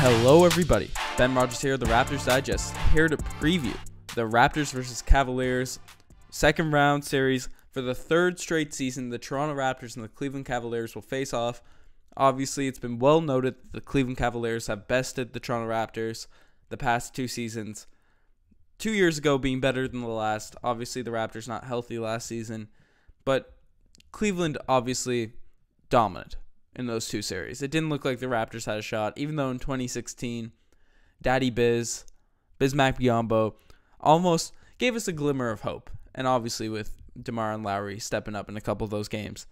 Hello everybody, Ben Rogers here, the Raptors Digest, here to preview the Raptors versus Cavaliers second round series. For the third straight season, the Toronto Raptors and the Cleveland Cavaliers will face off. Obviously, it's been well noted that the Cleveland Cavaliers have bested the Toronto Raptors the past two seasons. 2 years ago being better than the last. Obviously, the Raptors not healthy last season, but Cleveland obviously dominant in those two series. It didn't look like the Raptors had a shot, even though in 2016, Daddy Bismack Biyombo almost gave us a glimmer of hope. And obviously with DeMar and Lowry stepping up in a couple of those games.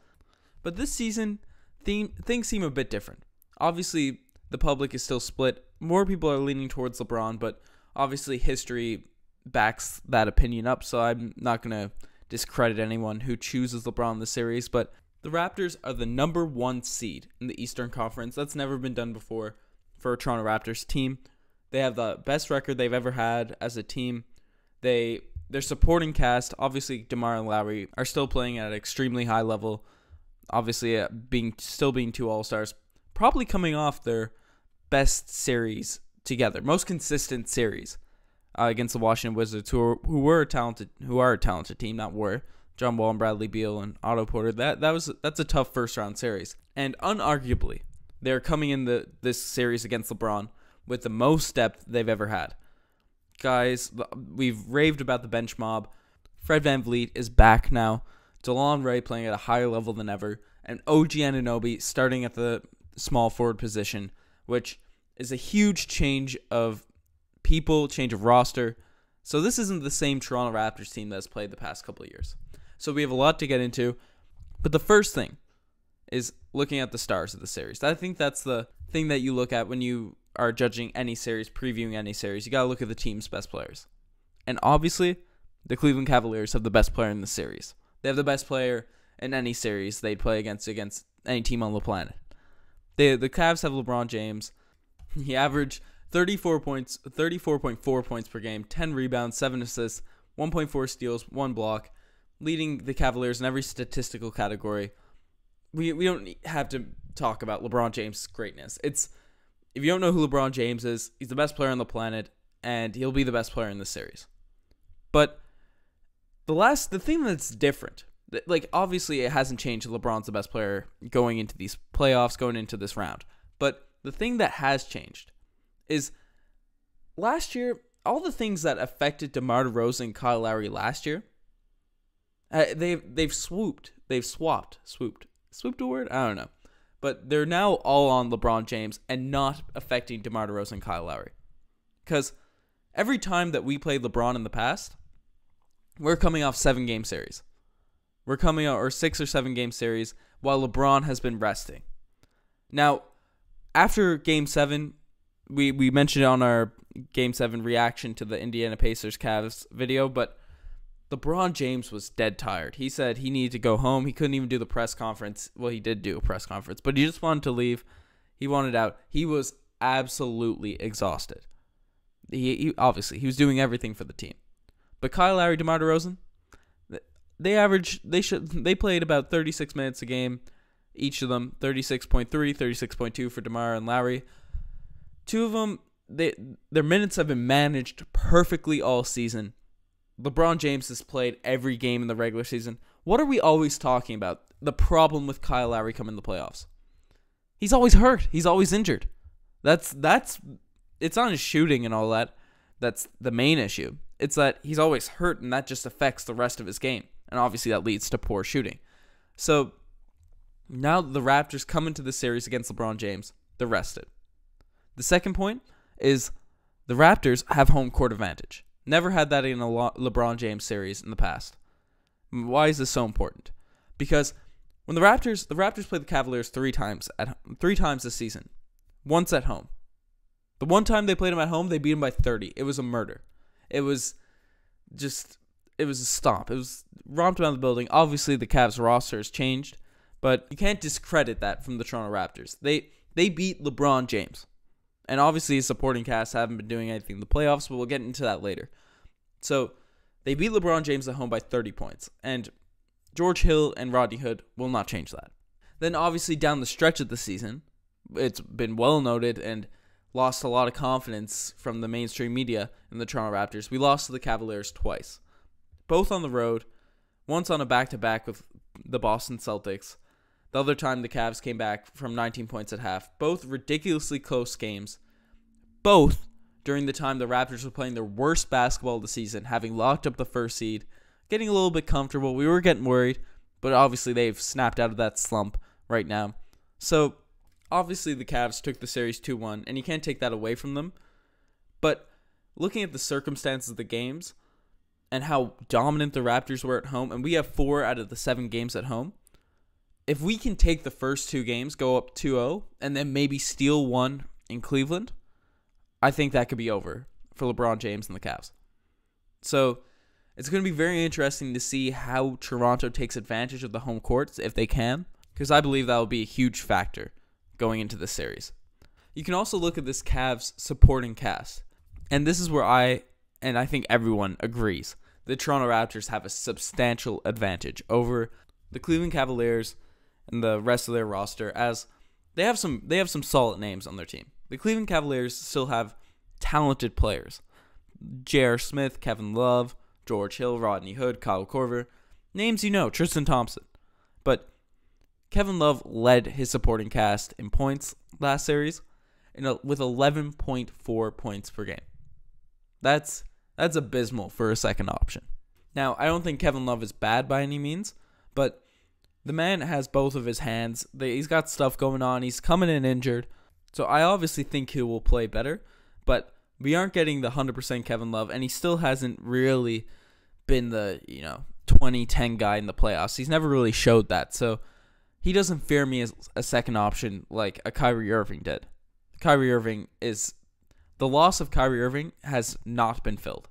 But this season, things seem a bit different. Obviously, the public is still split. More people are leaning towards LeBron, but obviously history backs that opinion up, so I'm not going to discredit anyone who chooses LeBron in the series. But the Raptors are the number one seed in the Eastern Conference. That's never been done before for a Toronto Raptors team. They have the best record they've ever had as a team. Their supporting cast, obviously DeMar and Lowry, are still playing at an extremely high level. Obviously, being two All-Stars, probably coming off their best series together, most consistent series against the Washington Wizards, who are a talented team, not were. John Wall and Bradley Beal and Otto Porter. That's a tough first round series, and unarguably, they're coming in this series against LeBron with the most depth they've ever had. Guys, we've raved about the bench mob. Fred VanVleet is back now. DeLon Ray playing at a higher level than ever. And OG Anunoby starting at the small forward position, which is a huge change of people, change of roster. So this isn't the same Toronto Raptors team that's played the past couple of years. So we have a lot to get into. But the first thing is looking at the stars of the series. I think that's the thing that you look at when you are judging any series, previewing any series. You got to look at the team's best players. And obviously, the Cleveland Cavaliers have the best player in the series. They have the best player in any series they'd play against any team on the planet. The Cavs have LeBron James. He averaged 34.4 points per game, 10 rebounds, 7 assists, 1.4 steals, 1 block, leading the Cavaliers in every statistical category. We don't have to talk about LeBron James' greatness. If you don't know who LeBron James is, he's the best player on the planet, and he'll be the best player in this series. But the thing that's different, like obviously it hasn't changed. LeBron's the best player going into these playoffs, going into this round. But the thing that has changed is last year, all the things that affected DeMar DeRozan and Kyle Lowry last year, they've swooped. Swooped a word? I don't know. But they're now all on LeBron James and not affecting DeMar DeRozan and Kyle Lowry. Because every time that we played LeBron in the past, we're coming off 7-game series. We're coming out or 6 or 7 game series while LeBron has been resting. Now, after Game 7, we mentioned it on our Game 7 reaction to the Indiana Pacers Cavs video, but LeBron James was dead tired. He said he needed to go home. He couldn't even do the press conference. Well, he did do a press conference, but he just wanted to leave. He wanted out. He was absolutely exhausted. He was doing everything for the team. But Kyle Lowry, DeMar DeRozan, they played about 36 minutes a game, each of them, 36.3, 36.2 for DeMar and Lowry. Two of them, their minutes have been managed perfectly all season. LeBron James has played every game in the regular season. What are we always talking about? The problem with Kyle Lowry coming in the playoffs. He's always hurt. He's always injured. It's not his shooting and all that. That's the main issue. It's that he's always hurt, and that just affects the rest of his game. And obviously that leads to poor shooting. So now the Raptors come into the series against LeBron James. They're rested. The second point is the Raptors have home court advantage. Never had that in a LeBron James series in the past. Why is this so important? Because when the Raptors played the Cavaliers three times this season, once at home. The one time they played them at home, they beat them by 30. It was a murder. It was a stomp. It was romped around the building. Obviously, the Cavs roster has changed, but you can't discredit that from the Toronto Raptors. They beat LeBron James. And obviously his supporting cast haven't been doing anything in the playoffs, but we'll get into that later. So they beat LeBron James at home by 30 points. And George Hill and Rodney Hood will not change that. Then obviously down the stretch of the season, it's been well noted, and lost a lot of confidence from the mainstream media in the Toronto Raptors. We lost to the Cavaliers twice, both on the road, once on a back-to-back with the Boston Celtics. The other time the Cavs came back from 19 points at half. Both ridiculously close games. Both during the time the Raptors were playing their worst basketball of the season, having locked up the first seed, getting a little bit comfortable. We were getting worried, but obviously they've snapped out of that slump right now. So, obviously the Cavs took the series 2-1, and you can't take that away from them. But looking at the circumstances of the games and how dominant the Raptors were at home, and we have 4 out of the 7 games at home, if we can take the first 2 games, go up 2-0, and then maybe steal one in Cleveland, I think that could be over for LeBron James and the Cavs. So it's going to be very interesting to see how Toronto takes advantage of the home courts, if they can, because I believe that will be a huge factor going into this series. You can also look at this Cavs supporting cast, and this is where I think everyone agrees, the Toronto Raptors have a substantial advantage over the Cleveland Cavaliers and the rest of their roster, as they have some solid names on their team. The Cleveland Cavaliers still have talented players. J.R. Smith, Kevin Love, George Hill, Rodney Hood, Kyle Korver. Names you know, Tristan Thompson. But Kevin Love led his supporting cast in points last series with 11.4 points per game. That's abysmal for a second option. Now, I don't think Kevin Love is bad by any means, but the man has both of his hands. He's got stuff going on. He's coming in injured. So I obviously think he will play better, but we aren't getting the 100% Kevin Love, and he still hasn't really been the 2010 guy in the playoffs. He's never really showed that, so he doesn't fear me as a second option like a Kyrie Irving did. The loss of Kyrie Irving has not been filled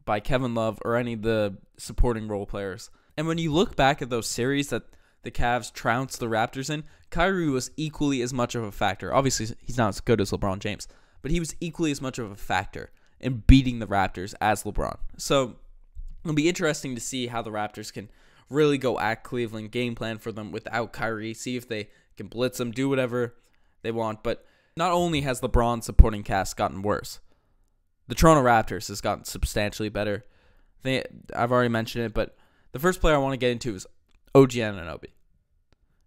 by Kevin Love or any of the supporting role players. And when you look back at those series that the Cavs trounced the Raptors in, Kyrie was equally as much of a factor. Obviously, he's not as good as LeBron James, but he was equally as much of a factor in beating the Raptors as LeBron. So it'll be interesting to see how the Raptors can really go at Cleveland, game plan for them without Kyrie, see if they can blitz them, do whatever they want. But not only has LeBron's supporting cast gotten worse, the Toronto Raptors has gotten substantially better. I've already mentioned it, but the first player I want to get into is OG Anunoby.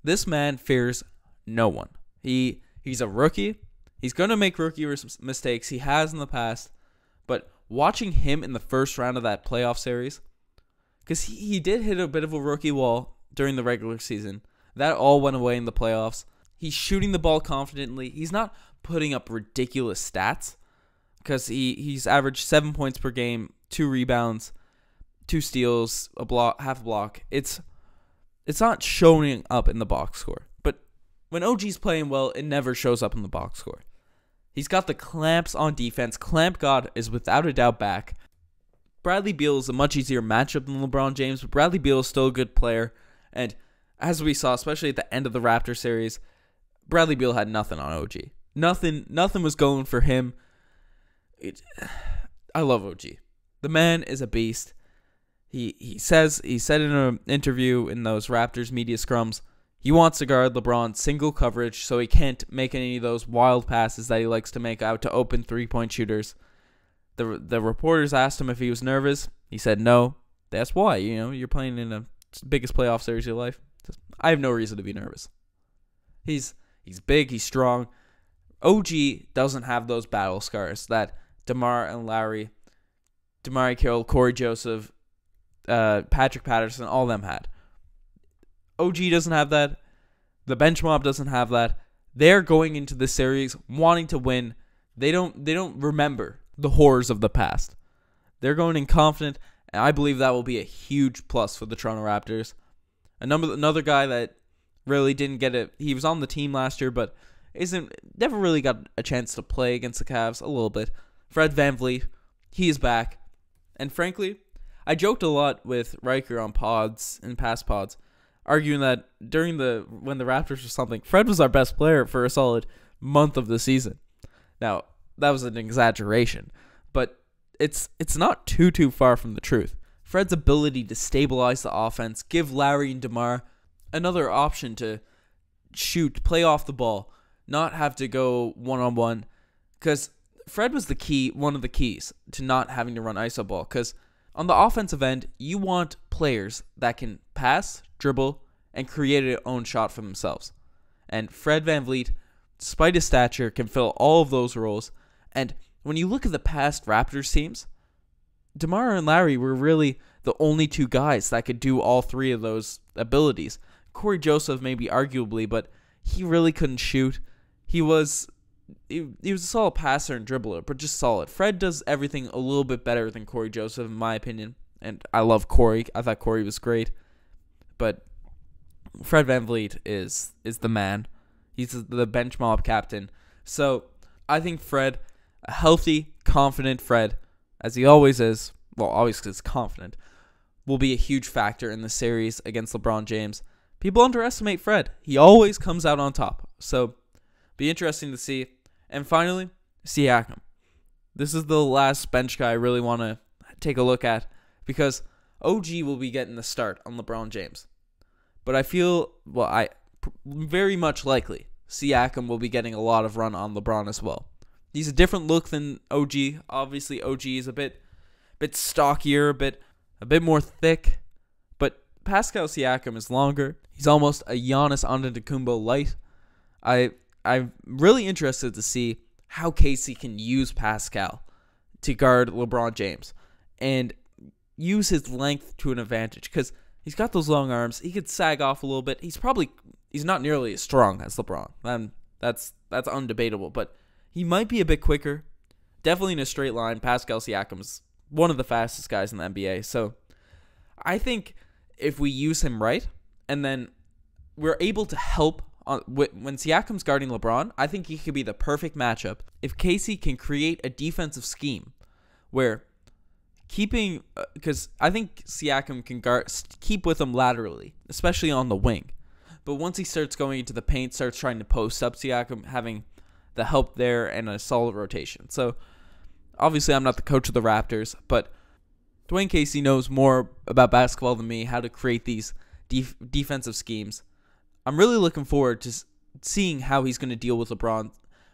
This man fears no one. He's a rookie. He's going to make rookie mistakes. He has in the past. But watching him in the first round of that playoff series, because he did hit a bit of a rookie wall during the regular season. That all went away in the playoffs. He's shooting the ball confidently. He's not putting up ridiculous stats, because he's averaged 7 points per game, 2 rebounds, 2 steals, a block, half a block. It's not showing up in the box score. But when OG's playing well, it never shows up in the box score. He's got the clamps on defense. Clamp God is without a doubt back. Bradley Beal is a much easier matchup than LeBron James, but Bradley Beal is still a good player. And as we saw, especially at the end of the Raptor series, Bradley Beal had nothing on OG. Nothing was going for him. I love OG. The man is a beast. He said in an interview in those Raptors media scrums, he wants to guard LeBron single coverage so he can't make any of those wild passes that he likes to make out to open three-point shooters. The reporters asked him if he was nervous. He said no. That's why. You're playing in the biggest playoff series of your life. I have no reason to be nervous. He's big. He's strong. OG doesn't have those battle scars that DeMar and Lowry, Damari Carroll, Corey Joseph, Patrick Patterson, all them had. OG doesn't have that. The bench mob doesn't have that. They're going into the series wanting to win. They don't remember the horrors of the past. They're going in confident, and I believe that will be a huge plus for the Toronto Raptors. Another guy that really didn't get it. He was on the team last year, but never really got a chance to play against the Cavs a little bit. Fred VanVleet, he is back. And frankly, I joked a lot with Riker on pods and past pods, arguing that when the Raptors were something, Fred was our best player for a solid month of the season. Now, that was an exaggeration, but it's not too far from the truth. Fred's ability to stabilize the offense, give Lowry and DeMar another option to shoot, play off the ball, not have to go one-on-one, because Fred was one of the keys to not having to run iso ball, because on the offensive end, you want players that can pass, dribble, and create their own shot for themselves. And Fred VanVleet, despite his stature, can fill all of those roles. And when you look at the past Raptors teams, DeMar and Larry were really the only two guys that could do all three of those abilities. Corey Joseph maybe arguably, but he really couldn't shoot. He was a solid passer and dribbler, but just solid. Fred does everything a little bit better than Corey Joseph, in my opinion. And I love Corey. I thought Corey was great. But Fred VanVleet is the man. He's the bench mob captain. So I think Fred, a healthy, confident Fred, as he always is, well, always because he's confident, will be a huge factor in the series against LeBron James. People underestimate Fred. He always comes out on top. So be interesting to see. And finally, Siakam. This is the last bench guy I really want to take a look at, because OG will be getting the start on LeBron James. But I feel, very much likely, Siakam will be getting a lot of run on LeBron as well. He's a different look than OG. Obviously, OG is a bit stockier, a bit more thick. But Pascal Siakam is longer. He's almost a Giannis Antetokounmpo light. I'm really interested to see how Casey can use Pascal to guard LeBron James and use his length to an advantage, because he's got those long arms. He could sag off a little bit. He's not nearly as strong as LeBron. That's undebatable, but he might be a bit quicker. Definitely in a straight line, Pascal Siakam's one of the fastest guys in the NBA. So I think if we use him right, and then we're able to help when Siakam's guarding LeBron, I think he could be the perfect matchup if Casey can create a defensive scheme where because I think Siakam can keep with him laterally, especially on the wing. But once he starts going into the paint, starts trying to post up Siakam, having the help there and a solid rotation. So obviously I'm not the coach of the Raptors, but Dwayne Casey knows more about basketball than me, how to create these defensive schemes. I'm really looking forward to seeing how he's going to deal with LeBron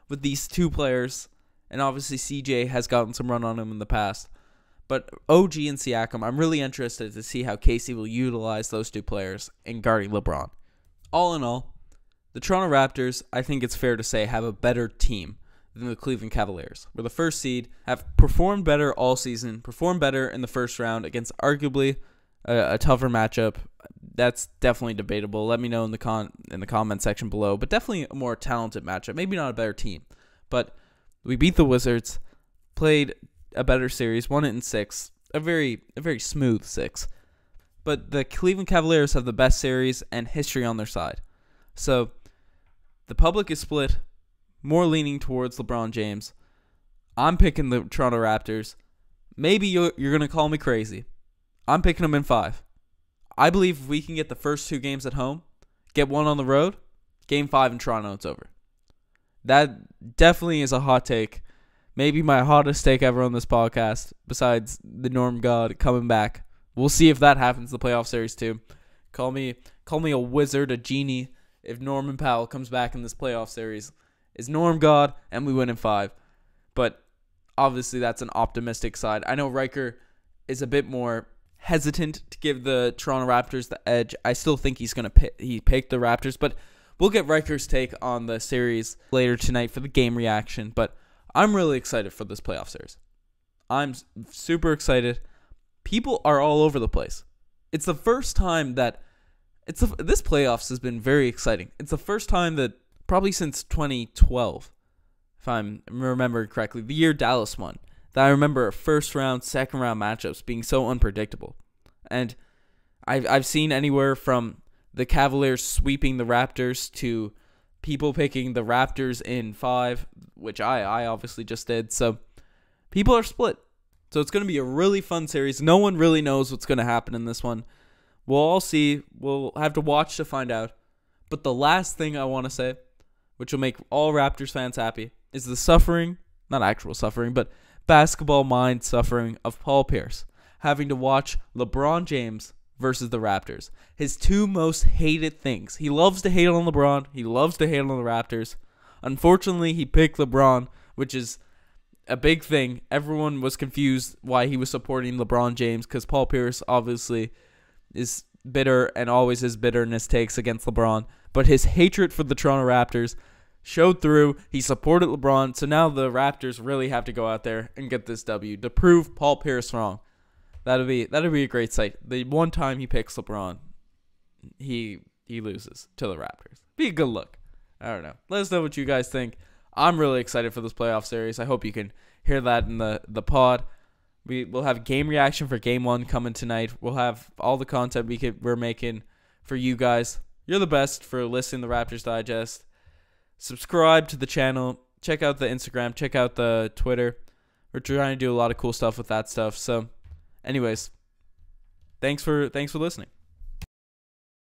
with these two players. And obviously CJ has gotten some run on him in the past. But OG and Siakam, I'm really interested to see how Casey will utilize those two players in guarding LeBron. All in all, the Toronto Raptors, I think it's fair to say, have a better team than the Cleveland Cavaliers. We're the first seed, have performed better all season, performed better in the first round against arguably a tougher matchup. That's definitely debatable. Let me know in the comment section below. But definitely a more talented matchup. Maybe not a better team. But we beat the Wizards, played a better series, won it in 6. A very smooth 6. But the Cleveland Cavaliers have the best series and history on their side. So the public is split, more leaning towards LeBron James. I'm picking the Toronto Raptors. Maybe you're going to call me crazy. I'm picking them in 5. I believe if we can get the first 2 games at home, get one on the road, game 5 in Toronto, it's over. That definitely is a hot take. Maybe my hottest take ever on this podcast, besides the Norm God coming back. We'll see if that happens in the playoff series too. Call me a wizard, a genie, if Norman Powell comes back in this playoff series. Is Norm God, and we win in 5. But obviously that's an optimistic side. I know Riker is a bit more hesitant to give the Toronto Raptors the edge. I still think he's going to pick the Raptors, but we'll get Riker's take on the series later tonight for the game reaction. But I'm really excited for this playoff series. I'm super excited. People are all over the place. It's the first time that this playoffs has been very exciting. It's the first time that probably since 2012, if I'm remembering correctly, the year Dallas won, that I remember first round, second round matchups being so unpredictable. And I've seen anywhere from the Cavaliers sweeping the Raptors to people picking the Raptors in 5, which I obviously just did. So people are split. So it's going to be a really fun series. No one really knows what's going to happen in this one. We'll all see. We'll have to watch to find out. But the last thing I want to say, which will make all Raptors fans happy, is the suffering, not actual suffering, but basketball mind suffering of Paul Pierce having to watch LeBron James versus the Raptors. His 2 most hated things. He loves to hate on LeBron. He loves to hate on the Raptors. Unfortunately, he picked LeBron which is a big thing. Everyone was confused why he was supporting LeBron James because Paul Pierce obviously is bitter and always his bitterness takes against LeBron. But his hatred for the Toronto Raptors showed through. He supported LeBron. So now the Raptors really have to go out there and get this W to prove Paul Pierce wrong. That'll be a great sight. The one time he picks LeBron, he loses to the Raptors. Be a good look. I don't know. Let us know what you guys think. I'm really excited for this playoff series. I hope you can hear that in the pod. We'll have game reaction for game 1 coming tonight. We'll have all the content we're making for you guys. You're the best for listening to Raptors Digest. Subscribe to the channel. Check out the Instagram. Check out the Twitter. We're trying to do a lot of cool stuff with that stuff. So, anyways, thanks for listening.